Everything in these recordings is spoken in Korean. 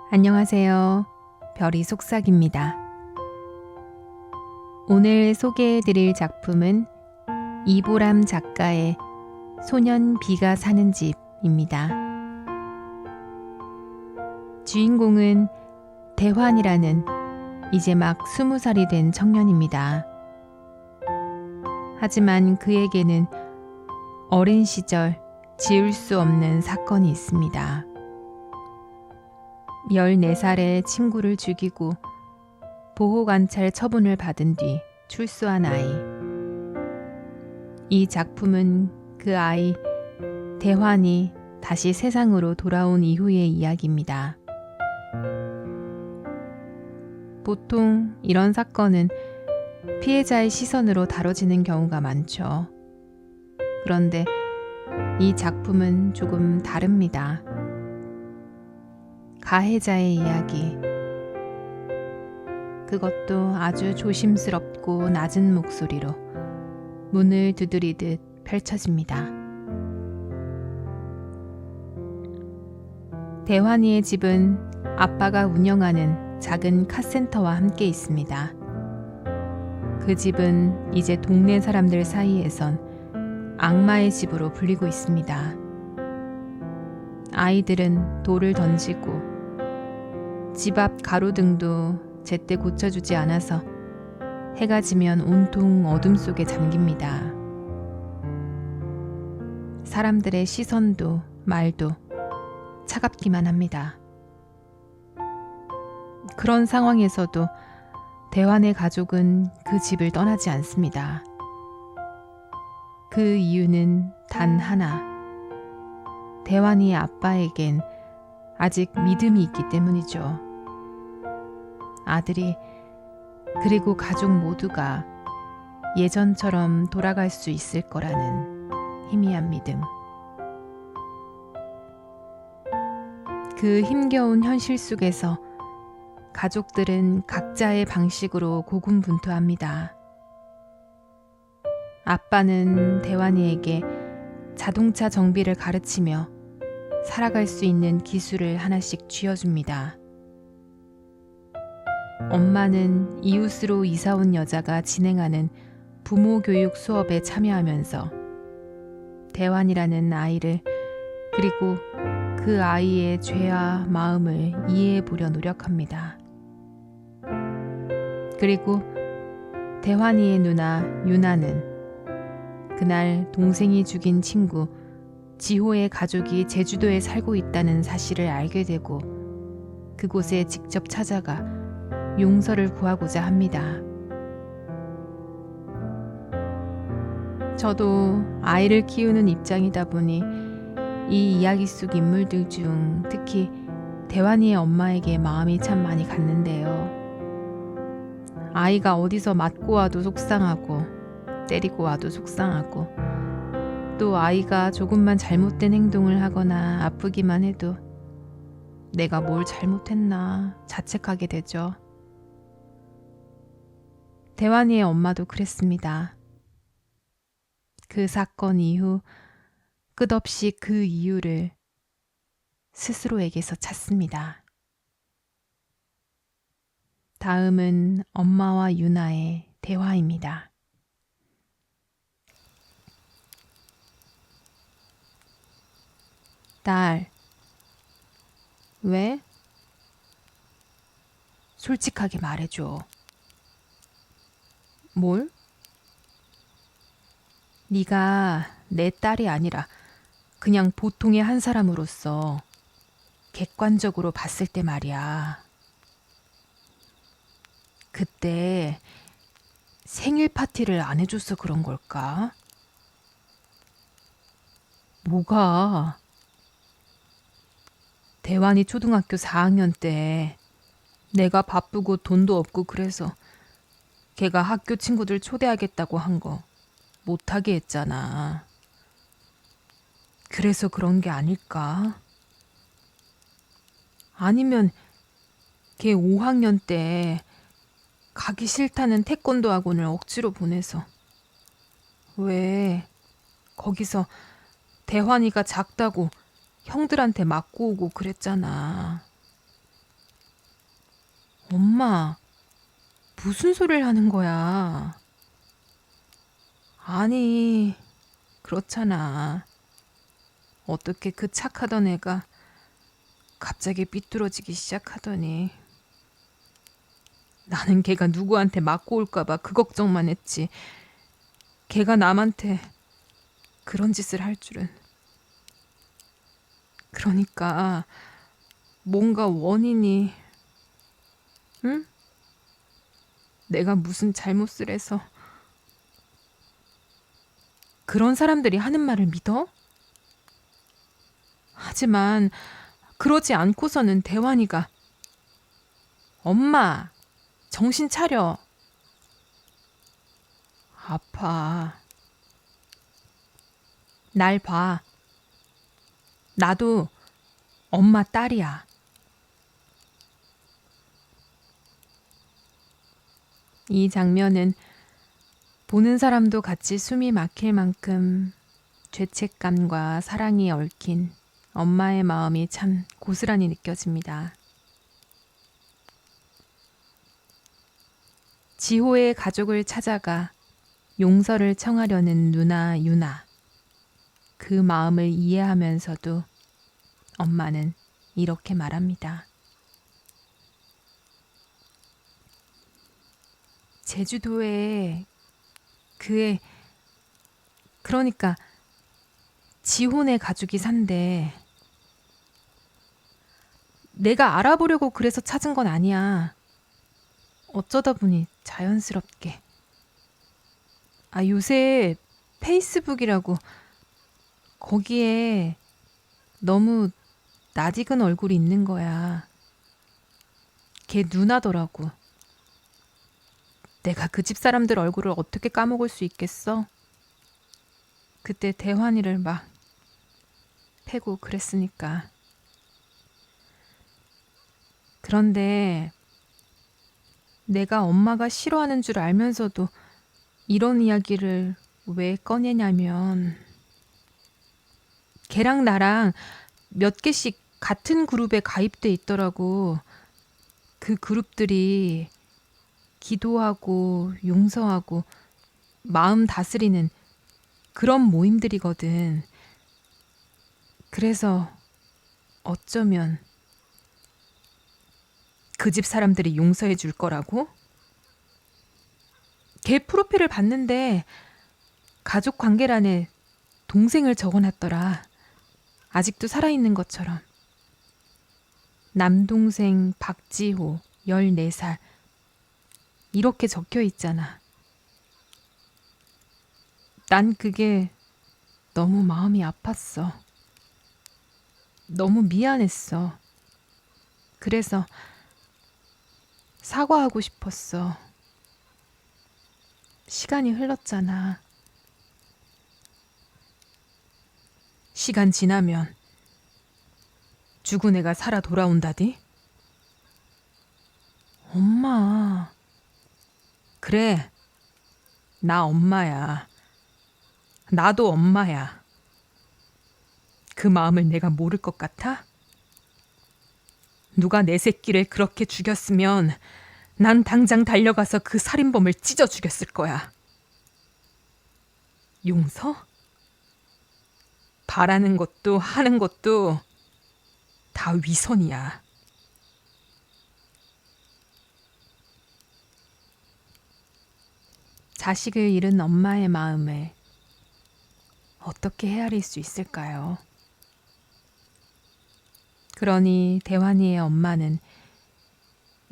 안녕하세요. 별이 속삭입니다. 오늘 소개해드릴 작품은 이보람 작가의 소년 B가 사는 집입니다. 주인공은 대환이라는 이제 막 20살이 된 청년입니다. 하지만 그에게는 어린 시절 지울 수 없는 사건이 있습니다. 14살에 친구를 죽이고 보호관찰 처분을 받은 뒤 출소한 아이. 이 작품은 그 아이 대환이 다시 세상으로 돌아온 이후의 이야기입니다. 보통 이런 사건은 피해자의 시선으로 다뤄지는 경우가 많죠. 그런데 이 작품은 조금 다릅니다. 가해자의 이야기. 그것도 아주 조심스럽고 낮은 목소리로 문을 두드리듯 펼쳐집니다. 대환이의 집은 아빠가 운영하는 작은 카센터와 함께 있습니다. 그 집은 이제 동네 사람들 사이에선 악마의 집으로 불리고 있습니다. 아이들은 돌을 던지고 집 앞 가로등도 제때 고쳐주지 않아서 해가 지면 온통 어둠 속에 잠깁니다. 사람들의 시선도 말도 차갑기만 합니다. 그런 상황에서도 대환의 가족은 그 집을 떠나지 않습니다. 그 이유는 단 하나. 대환이의 아빠에겐 아직 믿음이 있기 때문이죠. 아들이 그리고 가족 모두가 예전처럼 돌아갈 수 있을 거라는 희미한 믿음. 그 힘겨운 현실 속에서 가족들은 각자의 방식으로 고군분투합니다. 아빠는 대환이에게 자동차 정비를 가르치며 살아갈 수 있는 기술을 하나씩 쥐어줍니다. 엄마는 이웃으로 이사온 여자가 진행하는 부모 교육 수업에 참여하면서 대환이라는 아이를 그리고 그 아이의 죄와 마음을 이해해 보려 노력합니다. 그리고 대환이의 누나 유나는 그날 동생이 죽인 친구 지호의 가족이 제주도에 살고 있다는 사실을 알게 되고 그곳에 직접 찾아가 용서를 구하고자 합니다. 저도 아이를 키우는 입장이다 보니 이 이야기 속 인물들 중 특히 대환이의 엄마에게 마음이 참 많이 갔는데요. 아이가 어디서 맞고 와도 속상하고 때리고 와도 속상하고 또 아이가 조금만 잘못된 행동을 하거나 아프기만 해도 내가 뭘 잘못했나 자책하게 되죠. 대환이의 엄마도 그랬습니다. 그 사건 이후 끝없이 그 이유를 스스로에게서 찾습니다. 다음은 엄마와 유나의 대화입니다. 딸, 왜? 솔직하게 말해줘. 뭘? 네가 내 딸이 아니라 그냥 보통의 한 사람으로서 객관적으로 봤을 때 말이야. 그때 생일 파티를 안 해줘서 그런 걸까? 뭐가? 대환이 초등학교 4학년 때 내가 바쁘고 돈도 없고 그래서 걔가 학교 친구들 초대하겠다고 한 거 못하게 했잖아. 그래서 그런 게 아닐까? 아니면 걔 5학년 때 가기 싫다는 태권도 학원을 억지로 보내서 왜 거기서 대환이가 작다고 형들한테 맞고 오고 그랬잖아. 엄마, 무슨 소리를 하는 거야? 아니, 그렇잖아. 어떻게 그 착하던 애가 갑자기 삐뚤어지기 시작하더니 나는 걔가 누구한테 맞고 올까봐 그 걱정만 했지. 걔가 남한테 그런 짓을 할 줄은. 그러니까 뭔가 원인이, 응? 내가 무슨 잘못을 해서 그런 사람들이 하는 말을 믿어? 하지만 그러지 않고서는 대환이가 엄마, 정신 차려. 아파. 날 봐. 나도 엄마 딸이야. 이 장면은 보는 사람도 같이 숨이 막힐 만큼 죄책감과 사랑이 얽힌 엄마의 마음이 참 고스란히 느껴집니다. 지호의 가족을 찾아가 용서를 청하려는 누나 유나. 그 마음을 이해하면서도 엄마는 이렇게 말합니다. 제주도에 그의, 그러니까 지혼의 가족이 산대. 내가 알아보려고 그래서 찾은 건 아니야. 어쩌다 보니 자연스럽게. 요새 페이스북이라고 거기에 너무 낯익은 얼굴이 있는 거야. 걔 누나더라고. 내가 그 집 사람들 얼굴을 어떻게 까먹을 수 있겠어? 그때 대환이를 막 패고 그랬으니까. 그런데 내가 엄마가 싫어하는 줄 알면서도 이런 이야기를 왜 꺼내냐면 걔랑 나랑 몇 개씩 같은 그룹에 가입돼 있더라고. 그 그룹들이 기도하고 용서하고 마음 다스리는 그런 모임들이거든. 그래서 어쩌면 그 집 사람들이 용서해 줄 거라고? 걔 프로필을 봤는데 가족 관계란에 동생을 적어놨더라. 아직도 살아있는 것처럼. 남동생 박지호 14살 이렇게 적혀 있잖아. 난 그게 너무 마음이 아팠어. 너무 미안했어. 그래서 사과하고 싶었어. 시간이 흘렀잖아. 시간 지나면 죽은 애가 살아 돌아온다디? 엄마. 그래. 나 엄마야. 나도 엄마야. 그 마음을 내가 모를 것 같아? 누가 내 새끼를 그렇게 죽였으면 난 당장 달려가서 그 살인범을 찢어 죽였을 거야. 용서? 바라는 것도 하는 것도 다 위선이야. 자식을 잃은 엄마의 마음을 어떻게 헤아릴 수 있을까요? 그러니 대환이의 엄마는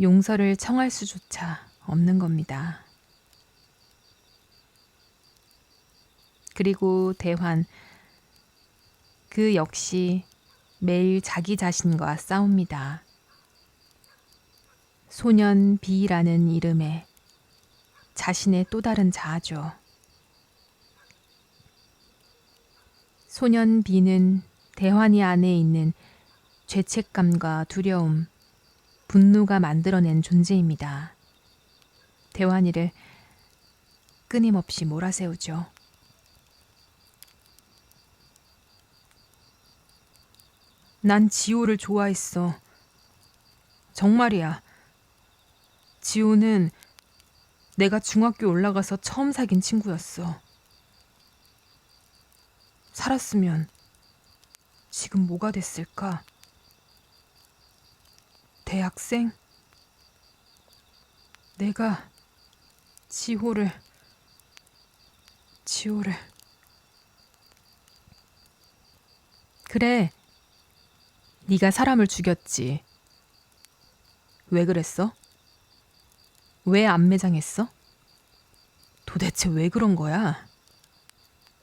용서를 청할 수조차 없는 겁니다. 그리고 대환, 그 역시 매일 자기 자신과 싸웁니다. 소년 B라는 이름에 자신의 또 다른 자아죠. 소년 B는 대환이 안에 있는 죄책감과 두려움, 분노가 만들어낸 존재입니다. 대환이를 끊임없이 몰아세우죠. 난 지호를 좋아했어. 정말이야. 지호는 내가 중학교 올라가서 처음 사귄 친구였어. 살았으면 지금 뭐가 됐을까? 대학생? 내가 지호를 그래, 네가 사람을 죽였지. 왜 그랬어? 왜 안매장했어? 도대체 왜 그런 거야?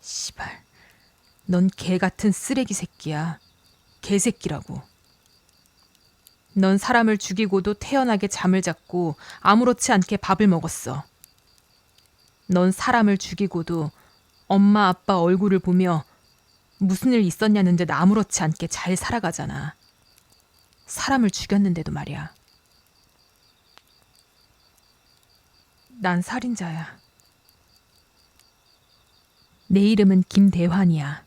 시발, 넌 개 같은 쓰레기 새끼야. 개새끼라고. 넌 사람을 죽이고도 태연하게 잠을 잤고 아무렇지 않게 밥을 먹었어. 넌 사람을 죽이고도 엄마 아빠 얼굴을 보며 무슨 일 있었냐는 듯 아무렇지 않게 잘 살아가잖아. 사람을 죽였는데도 말이야. 난 살인자야. 내 이름은 김대환이야.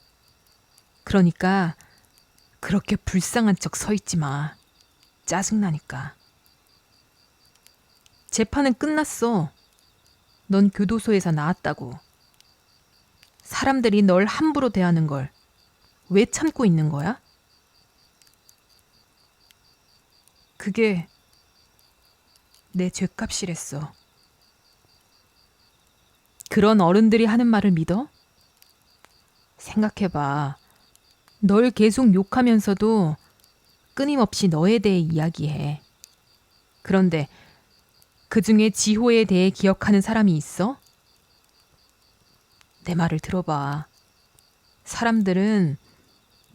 그러니까 그렇게 불쌍한 척 서 있지 마. 짜증나니까. 재판은 끝났어. 넌 교도소에서 나왔다고. 사람들이 널 함부로 대하는 걸 왜 참고 있는 거야? 그게 내 죗값이랬어. 그런 어른들이 하는 말을 믿어? 생각해봐. 널 계속 욕하면서도 끊임없이 너에 대해 이야기해. 그런데 그 중에 지호에 대해 기억하는 사람이 있어? 내 말을 들어봐. 사람들은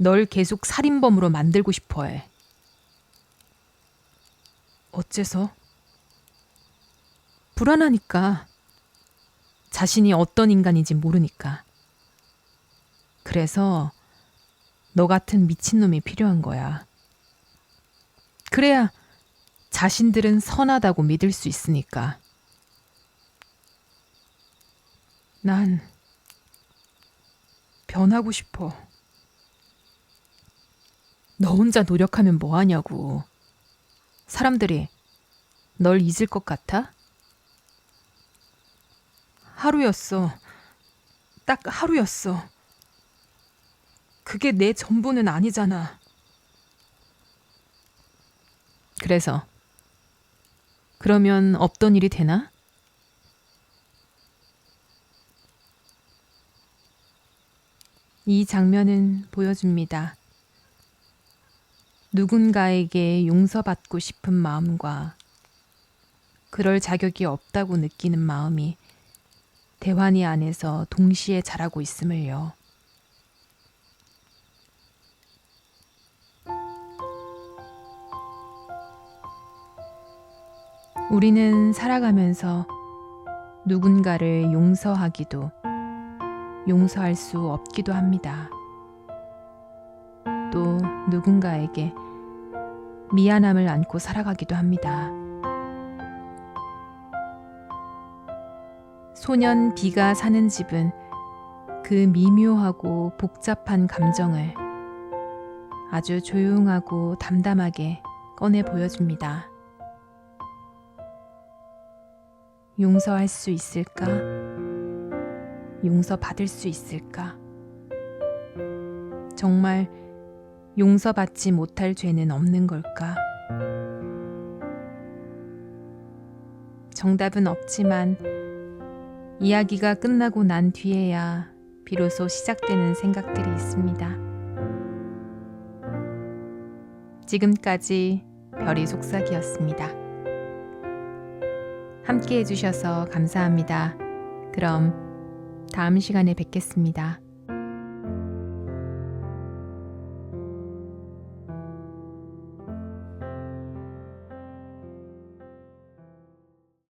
널 계속 살인범으로 만들고 싶어 해. 어째서? 불안하니까. 자신이 어떤 인간인지 모르니까. 그래서 너 같은 미친놈이 필요한 거야. 그래야 자신들은 선하다고 믿을 수 있으니까. 난 변하고 싶어. 너 혼자 노력하면 뭐하냐고. 사람들이 널 잊을 것 같아? 하루였어. 딱 하루였어. 그게 내 전부는 아니잖아. 그래서 그러면 없던 일이 되나? 이 장면은 보여줍니다. 누군가에게 용서받고 싶은 마음과 그럴 자격이 없다고 느끼는 마음이 대환이 안에서 동시에 자라고 있음을요. 우리는 살아가면서 누군가를 용서하기도 용서할 수 없기도 합니다. 또 누군가에게 미안함을 안고 살아가기도 합니다. 소년 B가 사는 집은 그 미묘하고 복잡한 감정을 아주 조용하고 담담하게 꺼내 보여줍니다. 용서할 수 있을까? 용서받을 수 있을까? 정말 용서받지 못할 죄는 없는 걸까? 정답은 없지만 이야기가 끝나고 난 뒤에야 비로소 시작되는 생각들이 있습니다. 지금까지 별이 속삭이었습니다. 함께 해주셔서 감사합니다. 그럼 다음 시간에 뵙겠습니다.